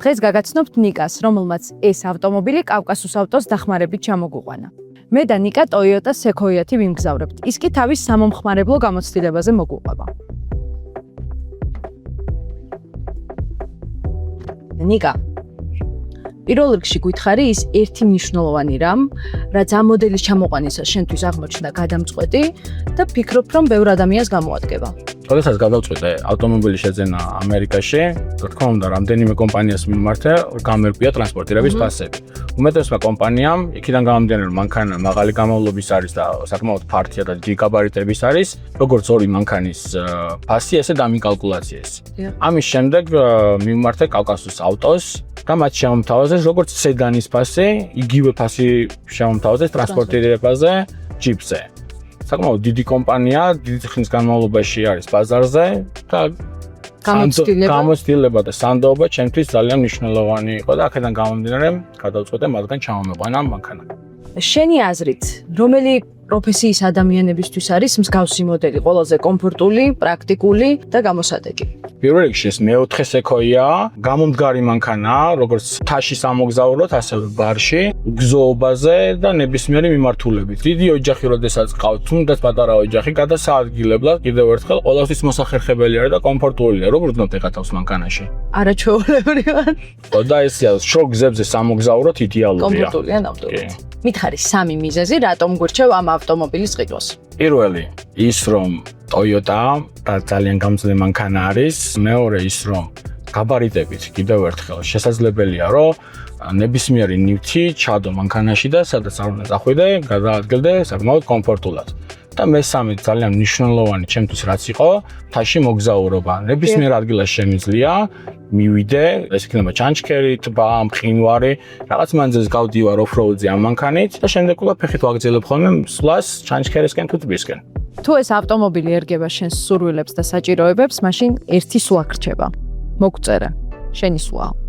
დღეს გაგაცნობთ ნიკას, რომელმაც ეს ავტომობილი კავკასუს ავტოს დახმარებით ჩამოგუყვანა. მე და ნიკა Toyota Sequoia-თი ვიმგზავრებთ. ის კი თავის სამომხმარებლო გამოცდილებაზე მოგვიყვება. ნიკა, პირველ რიგში გითხარი ის ერთი მნიშვნელოვანი რამ, რაც ამ მოდელის ჩამოყვანისას შენთვის აღმოჩნდა გადამწყვეტი და ფიქრობ, რომ ბევრ ადამიანს გამოადგება. როდესაც გადავწყვეტე ავტომობილი შეძენა ამერიკაში, რა თქმა უნდა, რამდენიმე კომპანიას მიმართა გამერკვია ტრანსპორტირების ფასები. უმეტესმა კომპანიამ იქიდან გამომდინარე, რომ მანქანა მაღალი გამავლობის არის და საკმაოდ ფართია და დიდი გაბარიტების არის, როგორც ორი მანქანის ფასი, ესე დამიკალკულაციეს. ამის შემდეგ მიმართა კავკასუს ავტოს და მათ შემომთავაზეს როგორც სედანის ფასი, იგივე ფასი შემომთავაზეს ტრანსპორტირებაზე, ჯიპზე. საკმაოდ დიდი კომპანია, დიდი ხნის განმავლობაში არის ბაზარზე და გამოცდილება და სანდოობა ჩემთვის ძალიან მნიშვნელოვანი იყო და აქედან გამომდინარე გადავწყვეტე მათგან ჩამომეყვანა მანქანა. შენი აზრით, რომელი პროფესიის ადამიანებისთვის არის მსგავსი მოდელი ყველაზე კომფორტული, პრაქტიკული და გამოსადეგი? პირველ რიგში ეს მეოთხე Sequoia, გამომდგარი მანქანა, როგორც მთაში სამოგზაუროდ, ასევე ბარში, გზოობაზე და ნებისმიერი მიმართულებით. დიდი ოჯახი, როდესაც ყავთ, თუნდაც პატარა ოჯახი, გადასაადგილებლად კიდევ ერთხელ ყოველთვის მოსახერხებელი არის და კომფორტულია. როგორ ვგნობთ ეხა თავს მანქანაში? არაჩვეულებრივად. და ესეა, შორ გზებზე სამოგზაუროდ იდეალურია. კომფორტულია ნამდვილად. მითხარი სამი მიზეზი, რატომ გვირჩევ ამ ავტომობილის ყიდვას? პირველი, ის რომ Toyota და ძალიან გამძლე მანქანა არის, მეორე ის რომ გაბარიტებით კიდევ ერთხელ შესაძლებელია რომ ნებისმიერი ნივთი ჩადო მანქანაში და სადაც არ უნდა წახვიდე, გადაადგილდე საკმაოდ კომფორტულად. და მესამე ძალიან მნიშვნელოვანი ჩემთვის რაც იყო, მთაში მოგზაურობა. ნებისმიერ ადგილას შემიძლია მივიდე, ეს იქნება ჩანჩქერი, ტბა, მყინვარი, რაღაც მანძილს გავდივარ off-road-ზე ამ მანქანით და შემდეგ უკვე ფეხით ვაგრძელებ ხოლმე სვლას ჩანჩქერისკენ თუ ტბისკენ. თუ ეს ავტომობილი ერგება შენს სურვილებს და საჭიროებებს, მაშინ ერთი სვლა გრჩება. მოგწერე. შენი სვლა.